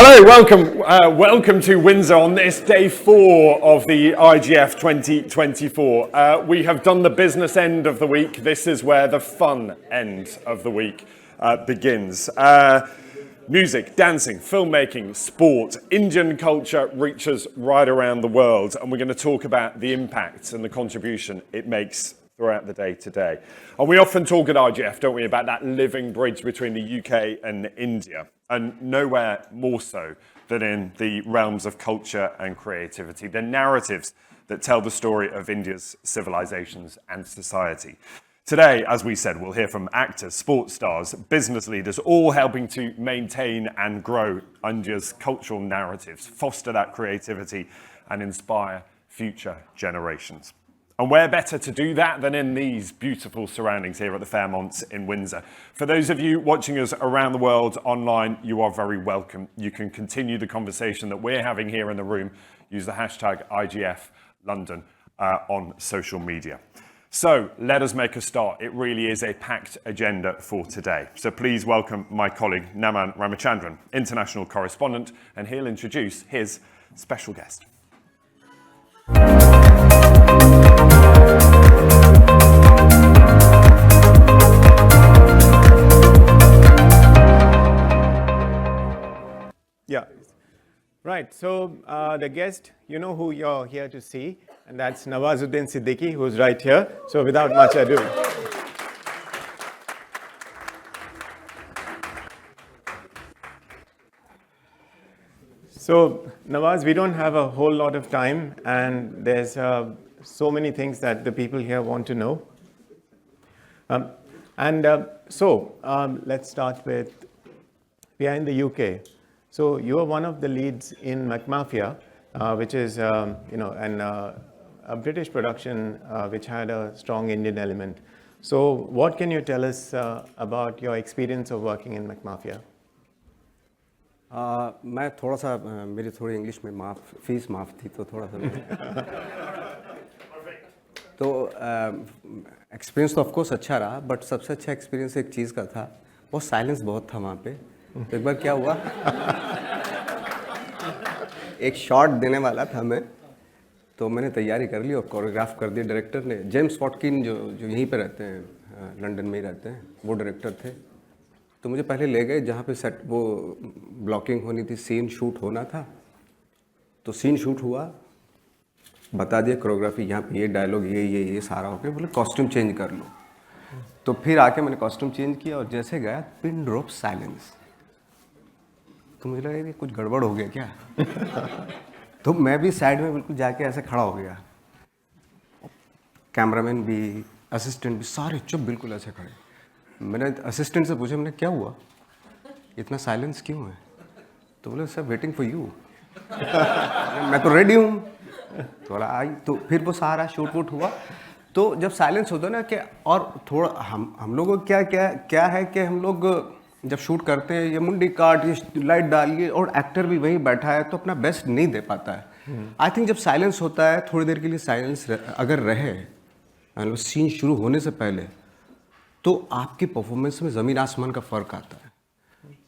Hello, welcome to Windsor on this day 4 of the IGF 2024. We have done the business end of the week. This is where the fun end of the week begins. Music, dancing, filmmaking, sport, Indian culture reaches right around the world, and we're going to talk about the impact and the contribution it makes throughout the day today. And we often talk at IGF, don't we, about that living bridge between the UK and India, and nowhere more so than in the realms of culture and creativity, the narratives that tell the story of India's civilizations and society. Today, as we said, we'll hear from actors, sports stars, business leaders, all helping to maintain and grow India's cultural narratives, foster that creativity, and inspire future generations. And where better to do that than in these beautiful surroundings here at the Fairmont in Windsor. For those of you watching us around the world online, you are very welcome. You can continue the conversation that we're having here in the room. Use the hashtag IGF London on social media. So let us make a start. It really is a packed agenda for today. So please welcome my colleague, Naman Ramachandran, international correspondent, and he'll introduce his special guest. Yeah, right. So the guest, you know who you're here to see, and that's Nawazuddin Siddiqui, who's right here. So without much ado. So Nawaz, we don't have a whole lot of time, and there's so many things that the people here want to know. Let's start with, we are in the UK. So you are one of the leads in McMafia, which is, a British production which had a strong Indian element. So what can you tell us about your experience of working in McMafia? मैं थोड़ा सा मेरी थोड़ी English में fees माफ़ थी तो थोड़ा सा तो एक्सपीरियंस तो ऑफकोर्स अच्छा रहा, बट सबसे अच्छा एक्सपीरियंस एक चीज़ का था, वो साइलेंस बहुत था वहाँ पे। तो एक बार क्या हुआ एक शॉट देने वाला था मैं, तो मैंने तैयारी कर ली और कोरियोग्राफ कर दी। डायरेक्टर ने, जेम्स वॉटकिन जो यहीं पे रहते हैं, लंदन में ही रहते हैं, वो डायरेक्टर थे। तो मुझे पहले ले गए जहाँ पे सेट वो ब्लॉकिंग होनी थी, सीन शूट होना था। तो सीन शूट हुआ, बता दिया कोरियोग्राफी, यहाँ पे ये डायलॉग ये सारा हो गया, बोले कॉस्ट्यूम चेंज कर लो। तो फिर आके मैंने कॉस्ट्यूम चेंज किया और जैसे गया, पिन ड्रॉप साइलेंस। तो मुझे लगा ये कुछ गड़बड़ हो गया क्या तो मैं भी साइड में बिल्कुल जाके ऐसे खड़ा हो गया, कैमरामैन भी, असिस्टेंट भी, सारे चुप बिल्कुल ऐसे खड़े। मैंने असिस्टेंट से पूछा, मैंने क्या हुआ, इतना साइलेंस क्यों है? तो बोले सर वेटिंग फॉर यू मैं तो रेडी हूँ। तो बोला आई। तो फिर वो सारा शूट वूट हुआ। तो जब साइलेंस होता है ना कि, और थोड़ा हम लोगों को क्या है कि हम लोग जब शूट करते हैं, ये मुंडी काट, ये लाइट डालिए, और एक्टर भी वहीं बैठा है तो अपना बेस्ट नहीं दे पाता है। आई थिंक जब साइलेंस होता है, थोड़ी देर के लिए साइलेंस अगर रहे, मतलब सीन शुरू होने से पहले, तो आपकी परफॉर्मेंस में ज़मीन आसमान का फ़र्क आता है।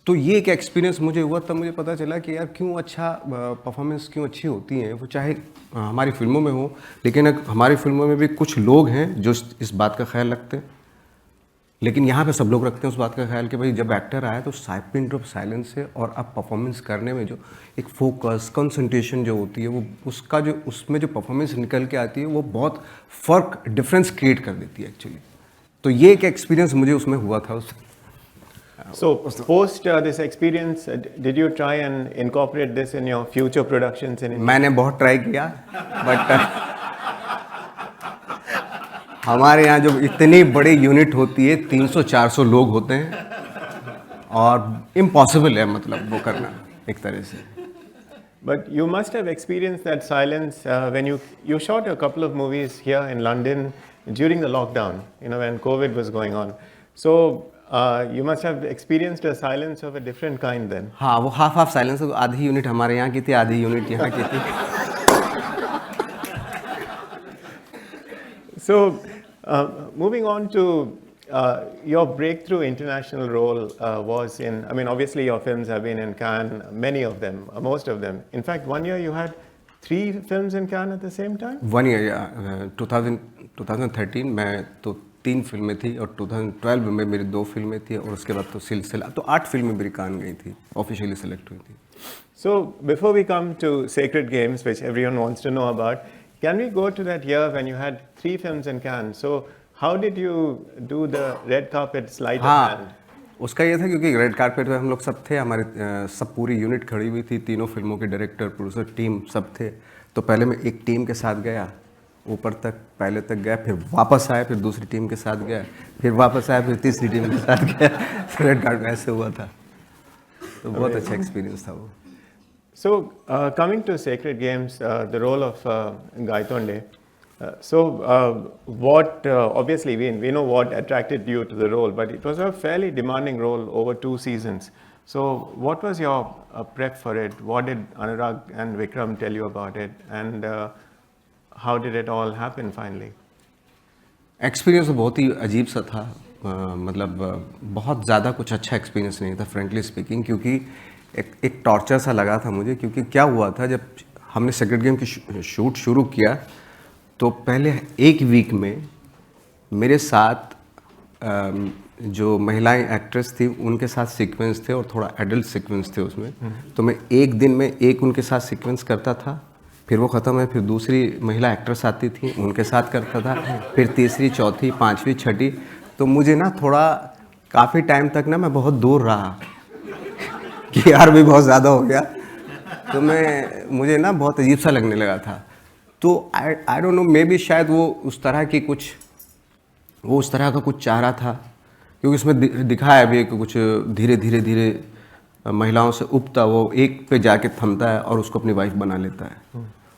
तो ये एक एक्सपीरियंस मुझे हुआ, तब मुझे पता चला कि यार क्यों परफॉर्मेंस क्यों अच्छी होती है, वो चाहे हमारी फिल्मों में हो, लेकिन हमारी फिल्मों में भी कुछ लोग हैं जो इस बात का ख्याल रखते हैं, लेकिन यहाँ पे सब लोग रखते हैं उस बात का ख्याल कि भाई जब एक्टर आया तो पिन ड्रॉप साइलेंस है, और अब परफॉर्मेंस करने में जो एक फोकस, कंसंट्रेशन जो होती है, वो उसमें जो परफॉर्मेंस निकल के आती है, वो बहुत फ़र्क, डिफरेंस क्रिएट कर देती है एक्चुअली। तो ये एक एक्सपीरियंस मुझे उसमें हुआ था। So post this experience, did you try and incorporate this in your future productions in India? मैंने बहुत ट्राई किया, बट हमारे यहाँ जो इतनी बड़ी यूनिट होती है, 300-400 लोग होते हैं, और इम्पॉसिबल है मतलब वो करना एक तरह से। But you must have experienced that silence when you shot a couple of movies here in London during the lockdown, when COVID was going on. So you must have experienced a silence of a different kind then. हाँ, वो half silence, आधी unit हमारे यहाँ की थी, आधी unit यहाँ की थी। So moving on to your breakthrough international role was in, I mean, obviously your films have been in Cannes, many of them, most of them. In fact, one year you had 3 films in Cannes at the same time? 1 year 2013 में तो 3 फिल्में थी और 2012 में मेरी 2 फिल्में थी और उसके बाद तो सिलसिला तो 8 फिल्में मेरी कान गई थी, ऑफिशियली सेलेक्ट हुई थी. So before we come to Sacred Games, which everyone wants to know about, can we go to that year when you had 3 films in Cannes? So how did you do the red carpet sleight of hand? हाँ, उसका ये था क्योंकि red carpet पे हम लोग सब थे, हमारे सब पूरी यूनिट खड़ी हुई थी, तीनों फिल्मों के डायरेक्टर, प्रोड्यूसर, टीम सब थे. तो पहले मैं एक टीम के साथ गया, ऊपर तक पहले तक गया, फिर वापस आया, फिर दूसरी टीम के साथ गया, फिर वापस आया, फिर तीसरी टीम के साथ गया. रेड कार्पेट ऐसे हुआ था, तो बहुत अच्छा एक्सपीरियंस था वो. So coming to Sacred Games, the role of Gaitonde. What obviously we know what attracted you to the role, but it was a fairly demanding role over 2 seasons. So what was your prep for it? What did Anurag and Vikram tell you about it, and how did it all happen finally? Experience तो बहुत ही अजीब सा था. मतलब बहुत ज़्यादा कुछ अच्छा एक्सपीरियंस नहीं था, फ्रेंकली स्पीकिंग, क्योंकि एक टॉर्चर सा लगा था मुझे. क्योंकि क्या हुआ था, जब हमने सेक्रेड गेम की शूट शुरू किया तो पहले 1 वीक में मेरे साथ जो महिलाएं एक्ट्रेस थी उनके साथ सीक्वेंस थे और थोड़ा एडल्ट सीक्वेंस थे उसमें. तो मैं एक दिन में एक उनके साथ सीक्वेंस करता था, फिर वो ख़त्म है, फिर दूसरी महिला एक्ट्रेस आती थी उनके साथ करता था, फिर तीसरी, चौथी, 5वीं, 6ठी. तो मुझे ना थोड़ा काफ़ी टाइम तक ना मैं बहुत दूर रहा कि यार भी बहुत ज़्यादा हो गया. तो मुझे ना बहुत अजीब सा लगने लगा था. तो I don't know, may be शायद वो उस तरह का कुछ चाह रहा था, क्योंकि उसमें दिखाया भी कि कुछ धीरे धीरे महिलाओं से उपता वो एक पे जाके थमता है और उसको अपनी वाइफ बना लेता है.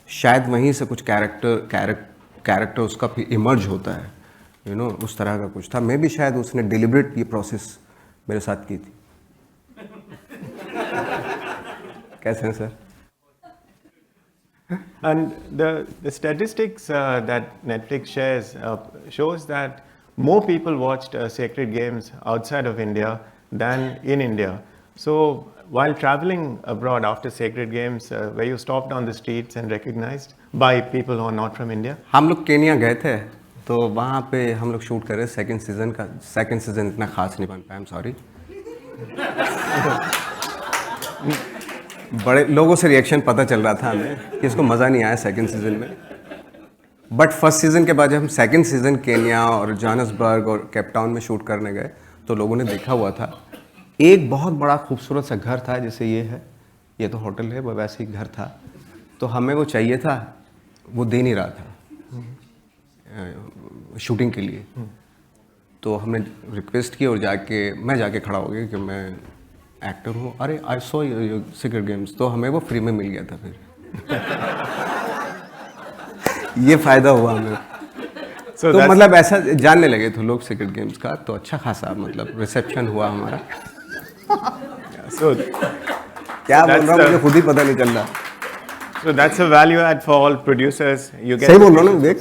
शायद वहीं से कुछ कैरेक्टर उसका फिर इमर्ज होता है, यू नो, उस तरह का कुछ था. मे बी शायद उसने डिलिबरेट ये प्रोसेस मेरे साथ की थी. कैसे हैं sir? And the statistics that Netflix shares shows that more people watched Sacred Games outside of India than in India. So while traveling abroad after Sacred Games, were you stopped on the streets and recognized by people who are not from India? हम लोग Kenya गए थे, तो वहाँ पे हम लोग shoot कर रहे सेकंड सीज़न इतना खास नहीं बन पाया. I am sorry. बड़े लोगों से रिएक्शन पता चल रहा था हमें कि इसको मज़ा नहीं आया सेकंड सीज़न में. बट फर्स्ट सीज़न के बाद जब हम सेकंड सीज़न केनिया और जोहान्सबर्ग और केप टाउन में शूट करने गए तो लोगों ने देखा हुआ था. एक बहुत बड़ा खूबसूरत सा घर था, जैसे ये है, ये तो होटल है, वो वैसे ही घर था. तो हमें वो चाहिए था, वो दे नहीं रहा था शूटिंग के लिए. तो हमने रिक्वेस्ट की और मैं जाके खड़ा हो गया कि मैं एक्टर हूँ. अरे आई सॉ सीक्रेट गेम्स, तो हमें वो फ्री में मिल गया था. फिर ये फ़ायदा हुआ हमें. तो मतलब ऐसा जानने लगे थे लोग सीक्रेट गेम्स का, तो अच्छा खासा मतलब रिसेप्शन हुआ हमारा. So क्या बोल रहा हूँ मुझे खुद ही पता नहीं चल रहा. So that's a value add for all producers. You get सही बोल रहा हूँ ना विवेक?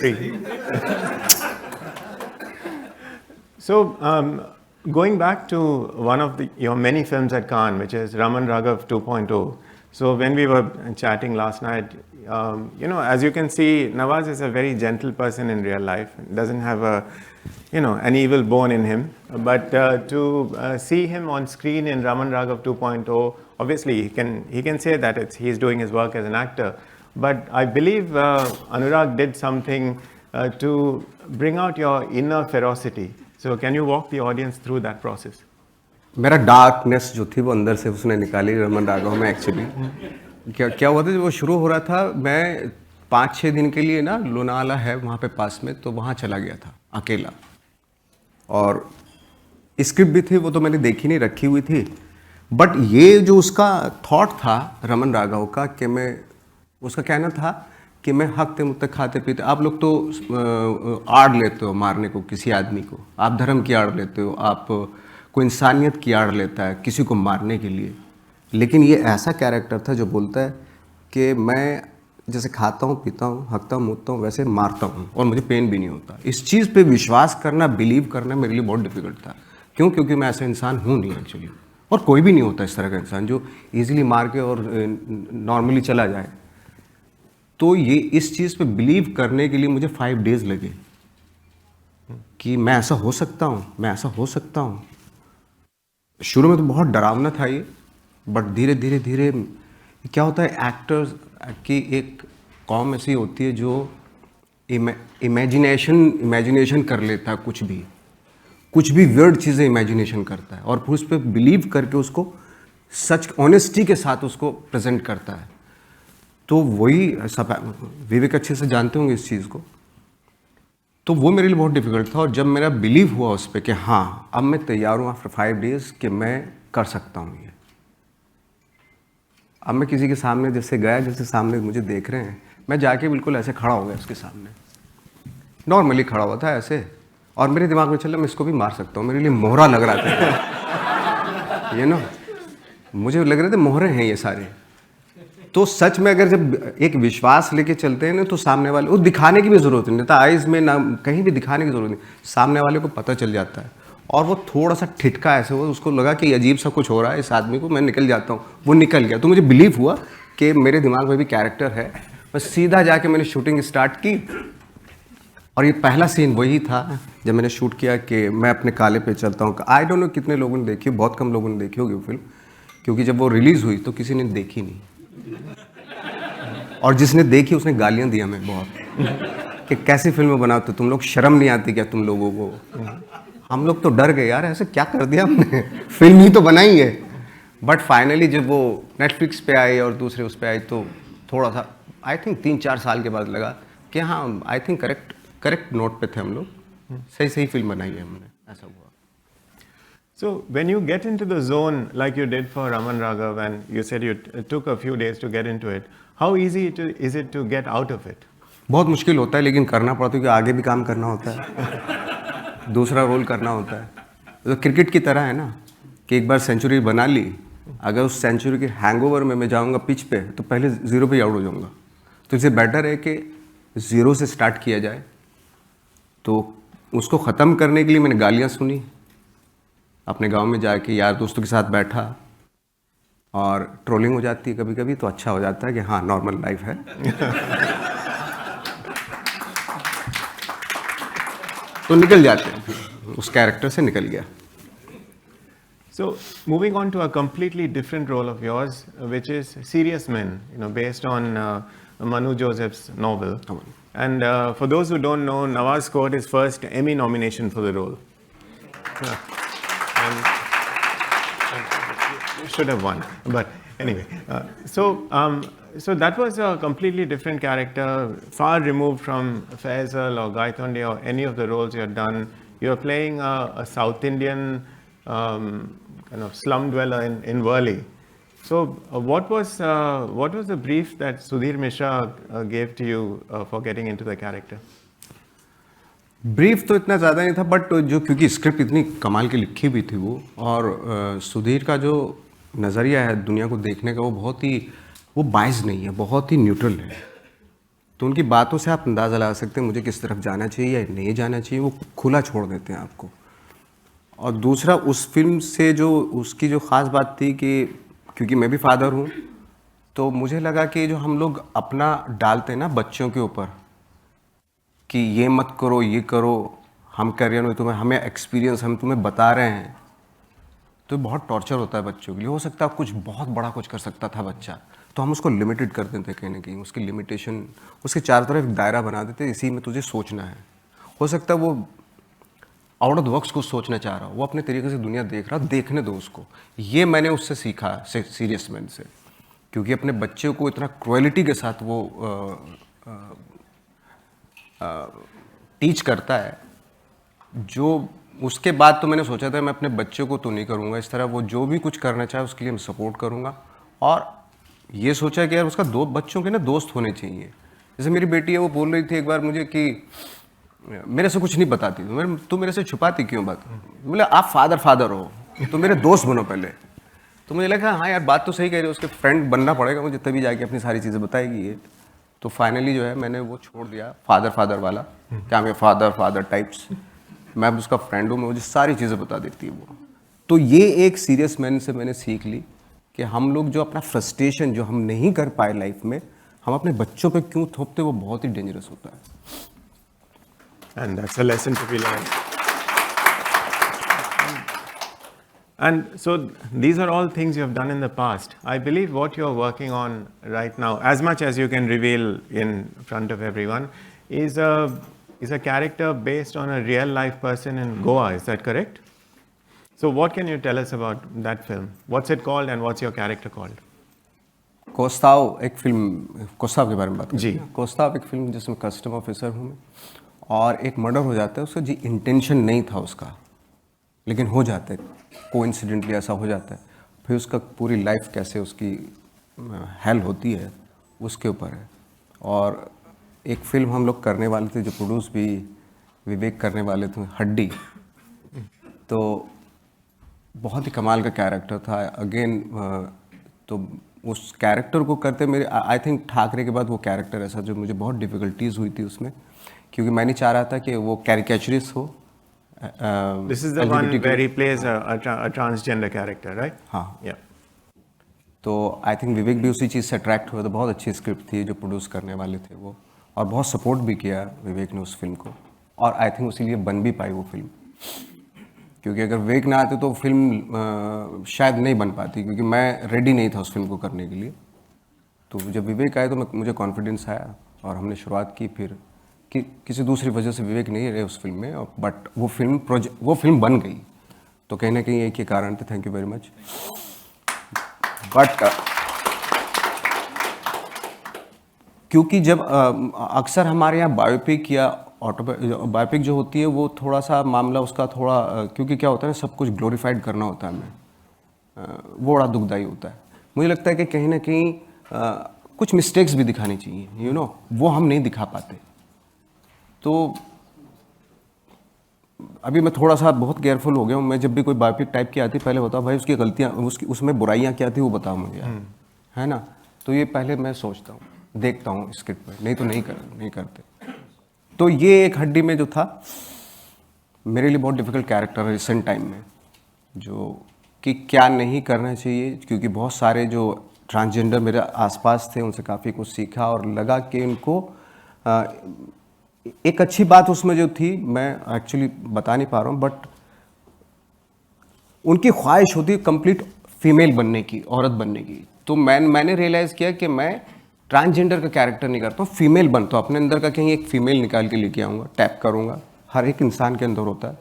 So going back to one of your many films at Cannes, which is Raman Raghav 2.0. So when we were chatting last night, you know, as you can see, Nawaz is a very gentle person in real life. Doesn't have an evil bone in him. But to see him on screen in Raman Raghav 2.0, obviously he can say that he's doing his work as an actor. But I believe Anurag did something to bring out your inner ferocity. So can you walk the audience through that process? मेरा darkness जो थी वो अंदर से उसने निकाली रमन राघव में. Actually क्या हुआ था, जब वो शुरू हो रहा था, मैं 5-6 दिन के लिए ना लोनावाला है वहाँ पे पास में, तो वहाँ चला गया था अकेला. और स्क्रिप्ट भी थी, वो तो मैंने देखी नहीं, रखी हुई थी. बट ये जो उसका थॉट था रमन राघव का, कि मैं, उसका कहना था कि मैं हकते मुत्ते खाते पीते. आप लोग तो आड़ लेते हो मारने को किसी आदमी को, आप धर्म की आड़ लेते हो, आप कोई इंसानियत की आड़ लेता है किसी को मारने के लिए. लेकिन ये ऐसा कैरेक्टर था जो बोलता है कि मैं जैसे खाता हूँ, पीता हूँ, हकता हूँ, मुतता हूँ, वैसे मारता हूँ और मुझे पेन भी नहीं होता। इस चीज़ पे विश्वास करना, बिलीव करना मेरे लिए बहुत डिफिकल्ट था। क्यों? क्योंकि मैं ऐसा इंसान हूँ नहीं एक्चुअली, और कोई भी नहीं होता इस तरह का इंसान जो ईजिली मार के और नॉर्मली चला जाए। तो ये इस चीज़ पे बिलीव करने के लिए मुझे 5 डेज़ लगे कि मैं ऐसा हो सकता हूँ, मैं ऐसा हो सकता हूँ। शुरू में तो बहुत डरावना था ये, बट धीरे धीरे धीरे क्या होता है, एक्टर्स की एक कॉम ऐसी होती है जो इमेजिनेशन कर लेता है, कुछ भी वियर्ड चीज़ें इमेजिनेशन करता है और फिर उस पर बिलीव करके उसको सच ऑनेस्टी के साथ उसको प्रेजेंट करता है। तो वही सब विवेक अच्छे से जानते होंगे इस चीज़ को। तो वो मेरे लिए बहुत डिफिकल्ट था, और जब मेरा बिलीव हुआ उस पर कि हाँ अब मैं तैयार हूँ आफ्टर 5 डेज़ कि मैं कर सकता हूँ ये। अब मैं किसी के सामने जैसे गया, जैसे सामने मुझे देख रहे हैं, मैं जाके बिल्कुल ऐसे खड़ा हो गया उसके सामने, नॉर्मली खड़ा हुआ था ऐसे, और मेरे दिमाग में चला मैं इसको भी मार सकता हूँ। मेरे लिए मोहरा लग रहा था ये ना, मुझे लग रहे थे मोहरे हैं ये सारे। तो सच में अगर जब एक विश्वास लेके चलते हैं ना, तो सामने वाले वो दिखाने की भी ज़रूरत नहीं था, आइज़ में ना कहीं भी दिखाने की ज़रूरत नहीं, सामने वाले को पता चल जाता है। और वो थोड़ा सा ठिठका ऐसे हुआ, उसको लगा कि अजीब सा कुछ हो रहा है इस आदमी को, मैं निकल जाता हूँ। वो निकल गया, तो मुझे बिलीव हुआ कि मेरे दिमाग में भी कैरेक्टर है। बस सीधा जाके मैंने शूटिंग स्टार्ट की, और ये पहला सीन वही था जब मैंने शूट किया कि मैं अपने काले पे चलता हूँ। आई डोंट नो कितने लोगों ने देखी, बहुत कम लोगों ने देखी होगी वो फिल्म, क्योंकि जब वो रिलीज़ हुई तो किसी ने देखी नहीं, और जिसने देखी उसने गालियाँ दी हमें बहुत कि कैसी फिल्म बनाते हो तुम लोग, शर्म नहीं आती क्या तुम लोगों को। हम लोग तो डर गए यार, ऐसे क्या कर दिया हमने, फिल्म ही तो बनाई है। बट फाइनली जब वो नेटफ्लिक्स पे आई और दूसरे उस पे आई, तो थोड़ा सा आई थिंक 3-4 साल के बाद लगा कि हाँ आई थिंक करेक्ट नोट पे थे हम लोग, सही फिल्म बनाई है हमने, ऐसा हुआ। So when you get into the zone like you did for Raman Raghav, and you said you took a few days to get into it, how easy is it to get out of it? बहुत मुश्किल होता है, लेकिन करना पड़ता है क्योंकि आगे भी काम करना होता है दूसरा रोल करना होता है। तो क्रिकेट की तरह है ना कि एक बार सेंचुरी बना ली, अगर उस सेंचुरी के हैंगओवर में मैं जाऊंगा पिच पे तो पहले 0 पे आउट हो जाऊंगा। तो इससे बेटर है कि 0 से स्टार्ट किया जाए। तो उसको ख़त्म करने के लिए मैंने गालियाँ सुनी, अपने गांव में जाके यार दोस्तों के साथ बैठा, और ट्रोलिंग हो जाती है कभी कभी, तो अच्छा हो जाता है कि हाँ नॉर्मल लाइफ है। तो निकल जाते हैं, उस कैरेक्टर से निकल गया। So moving on to a completely different role of yours, which is Serious Men, based on Manu Joseph's novel. And for those who don't know, Nawaz scored his first Emmy nomination for the role. And you should have won, but anyway. So that was a completely different character, far removed from Faisal or Gaitonde or any of the roles you had done. You were playing a South Indian kind of slum dweller in Worli. So what was the brief that Sudhir Mishra gave to you for getting into the character? Brief तो इतना ज़्यादा नहीं था, but जो क्योंकि script इतनी कमाल की लिखी हुई थी वो, और सुधीर का जो नज़रिया है दुनिया को देखने का वो बहुत ही, वो बायस नहीं है, बहुत ही न्यूट्रल है। तो उनकी बातों से आप अंदाज़ा लगा सकते हैं मुझे किस तरफ जाना चाहिए या नहीं जाना चाहिए, वो खुला छोड़ देते हैं आपको। और दूसरा उस फिल्म से जो उसकी जो ख़ास बात थी कि क्योंकि मैं भी फादर हूँ, तो मुझे लगा कि जो हम लोग अपना डालते हैं ना बच्चों के ऊपर कि ये मत करो, ये करो, हम करियर में तुम्हें, हमें एक्सपीरियंस, हम तुम्हें बता रहे हैं, तो बहुत टॉर्चर होता है बच्चों के लिए। हो सकता है कुछ बहुत बड़ा कुछ कर सकता था बच्चा, तो हम उसको लिमिटेड कर देते हैं कहीं ना कहीं, उसकी लिमिटेशन, उसके चारों तरफ एक दायरा बना देते हैं, इसी में तुझे सोचना है। हो सकता है वो आउट ऑफ द बॉक्स को सोचना चाह रहा हो, वो अपने तरीके से दुनिया देख रहा, देखने दो उसको। ये मैंने उससे सीखा सीरियस मैन से, क्योंकि अपने बच्चे को इतना क्रुएलिटी के साथ वो टीच करता है, जो उसके बाद तो मैंने सोचा था मैं अपने बच्चों को तो नहीं करूँगा इस तरह, वो जो भी कुछ करना चाहे उसके लिए मैं सपोर्ट करूँगा। और ये सोचा कि यार उसका दो बच्चों के ना दोस्त होने चाहिए। जैसे मेरी बेटी है, वो बोल रही थी एक बार मुझे कि मेरे से कुछ नहीं बताती, तो मेरे से छुपाती क्यों बात? बोले आप फादर हो तो मेरे दोस्त बनो पहले। तो मुझे लगा हाँ यार बात तो सही कह रही है, उसके फ्रेंड बनना पड़ेगा मुझे, तभी जाके अपनी सारी चीज़ें बताएगी ये। तो फाइनली जो है मैंने वो छोड़ दिया फादर वाला, क्या मैं फादर टाइप्स, मैं अब उसका फ्रेंड हूँ, मुझे सारी चीज़ें बता देती है वो। तो ये एक सीरियस मैन से मैंने सीख ली कि हम लोग जो अपना फ्रस्ट्रेशन जो हम नहीं कर पाए लाइफ में, हम अपने बच्चों पे क्यों थोपते, वो बहुत ही डेंजरस होता है। And that's a lesson to be learned. And so these are all things you have done in the past. I believe what you're working on right now, as much as you can reveal in front of everyone, is a character based on a real life person in Goa. Is that correct? So what can you tell us about that film? What's it called and what's your character called? कोस्ताव एक film, कोस्ताव के बारे में बात करते जी। हैं। कोस्ताव एक film जिसमें custom officer हूँ मैं, और एक मर्डर हो जाता है, उसका जी इंटेंशन नहीं था उसका, लेकिन हो जाता है, कोइंसिडेंटली ऐसा हो जाता है। फिर उसका पूरी लाइफ कैसे उसकी हेल होती है उसके ऊपर है। और एक फिल्म हम लोग करने वाले थे जो प्रोड्यूस भी विवेक करने वाले थे, हड्डी, तो बहुत ही कमाल का कैरेक्टर था अगेन। तो उस कैरेक्टर को करते मेरे आई थिंक ठाकरे के बाद वो कैरेक्टर ऐसा जो मुझे बहुत डिफ़िकल्टीज हुई थी उसमें, क्योंकि मैं नहीं चाह रहा था कि वो कैरिकेचरिस्ट हो। This is the one where he plays a transgender character, right? हाँ। Yeah. तो आई थिंक विवेक भी उसी चीज़ से अट्रैक्ट हुआ। तो बहुत अच्छी स्क्रिप्ट थी जो प्रोड्यूस करने वाले थे वो, और बहुत सपोर्ट भी किया विवेक ने उस फिल्म को, और आई थिंक उसी लिए बन भी पाई वो फिल्म। क्योंकि अगर विवेक ना आते तो फिल्म शायद नहीं बन पाती, क्योंकि मैं रेडी नहीं था उस फिल्म को करने के लिए। तो जब विवेक आए तो मुझे कॉन्फिडेंस आया और हमने शुरुआत की। फिर किसी दूसरी वजह से विवेक नहीं रहे उस फिल्म में, बट वो फिल्म बन गई। तो कहीं ना कहीं एक ही कारण थे। Thank you very much. But क्योंकि जब अक्सर हमारे यहाँ बायोपिक या बायोपिक जो होती है वो थोड़ा सा मामला उसका थोड़ा, क्योंकि क्या होता है ना, सब कुछ ग्लोरीफाइड करना होता है हमें, वो बड़ा दुखदाई होता है। मुझे लगता है कि कहीं ना कहीं कुछ मिस्टेक्स भी दिखानी चाहिए, वो हम नहीं दिखा पाते। तो अभी मैं थोड़ा सा बहुत केयरफुल हो गया हूँ। मैं जब भी कोई बायोपिक टाइप की आती, पहले बताओ भाई उसकी गलतियाँ, उसमें बुराइयाँ क्या थी वो बताओ मुझे यार, है ना। तो ये पहले मैं सोचता हूँ, देखता हूँ स्क्रिप्ट में, नहीं तो नहीं करते। तो ये एक हड्डी में जो था मेरे लिए बहुत डिफ़िकल्ट कैरेक्टर है रिसेंट टाइम में, जो कि क्या नहीं करना चाहिए, क्योंकि बहुत सारे जो ट्रांसजेंडर मेरे आसपास थे उनसे काफ़ी कुछ सीखा और लगा कि उनको एक अच्छी बात उसमें जो थी, मैं एक्चुअली बता नहीं पा रहा हूँ, बट उनकी ख्वाहिश होती है कंप्लीट फीमेल बनने की, औरत बनने की। तो मैंने रियलाइज़ किया कि मैं ट्रांसजेंडर का कैरेक्टर नहीं करता हूँ, फीमेल बनता हूँ। अपने अंदर का कहीं एक फीमेल निकाल के लेके आऊँगा, टैप करूँगा। हर एक इंसान के अंदर होता है।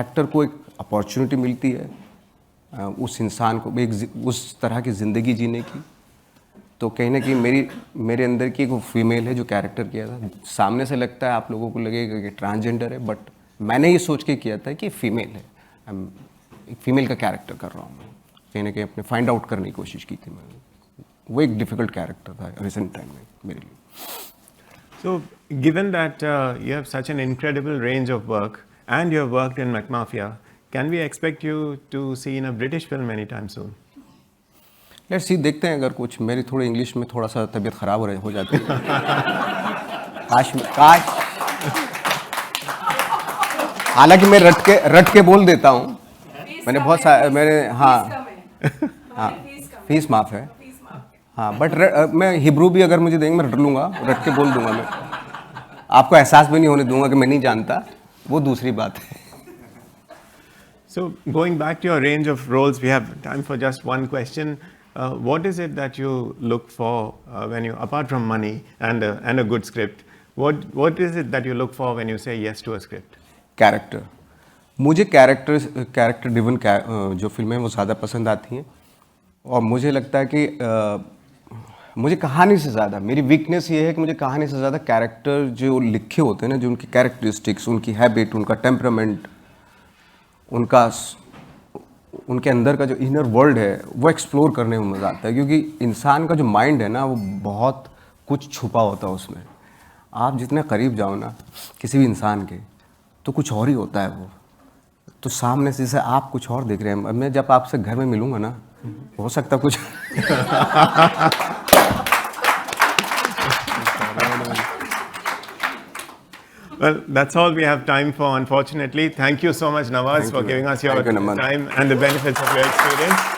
एक्टर को एक अपॉर्चुनिटी मिलती है उस इंसान को उस तरह की ज़िंदगी जीने की। तो कहीं ना कहीं मेरे अंदर की एक फीमेल है जो कैरेक्टर किया था। सामने से लगता है आप लोगों को लगेगा कि ट्रांसजेंडर है, बट मैंने ये सोच के किया था कि फीमेल है, एक फीमेल का कैरेक्टर कर रहा हूँ मैं। कहीं ना कहीं अपने फाइंड आउट करने की कोशिश की थी मैंने। वो एक डिफ़िकल्ट कैरेक्टर था रिसेंट टाइम में मेरे लिए। So, given that you have such an incredible range of work and you have worked in McMafia, can we expect you to see in a British film anytime soon? Let's see, देखते हैं। अगर कुछ मेरी थोड़ी English में थोड़ा सा तबीयत खराब हो जाती है। काश हालांकि मैं रट के बोल देता हूँ। मैंने बहुत सारे हाँ फीस माफ है, हाँ, बट मैं हिब्रू भी अगर मुझे देंगे मैं रट लूँगा, रट के बोल दूंगा मैं। आपको एहसास भी नहीं होने दूंगा कि मैं नहीं जानता, वो दूसरी बात है। So, going back to your range of roles, we have time for just one question. What is it that you look for when you, apart from money and a good script, what is it that you look for when you say yes to a script? Character. मुझे character driven जो फिल्में वो ज़्यादा पसंद आती हैं, और मुझे लगता है कि मुझे कहानी से ज़्यादा, मेरी वीकनेस ये है कि मुझे कहानी से ज़्यादा कैरेक्टर जो लिखे होते हैं ना, जो उनकी कैरेक्टरिस्टिक्स, उनकी हैबिट, उनका टेम्परामेंट, उनके अंदर का जो इनर वर्ल्ड है वो एक्सप्लोर करने में मज़ा आता है। क्योंकि इंसान का जो माइंड है ना, वो बहुत कुछ छुपा होता है उसमें। आप जितने करीब जाओ ना किसी भी इंसान के, तो कुछ और ही होता है वो। तो सामने से जैसे आप कुछ और देख रहे हैं, मैं जब आपसे घर में मिलूँगा ना, हो सकता कुछ Well, that's all we have time for, unfortunately. Thank you so much, Nawaz, Thank for you. giving us your Thank you, Naman. time and the benefits of your experience.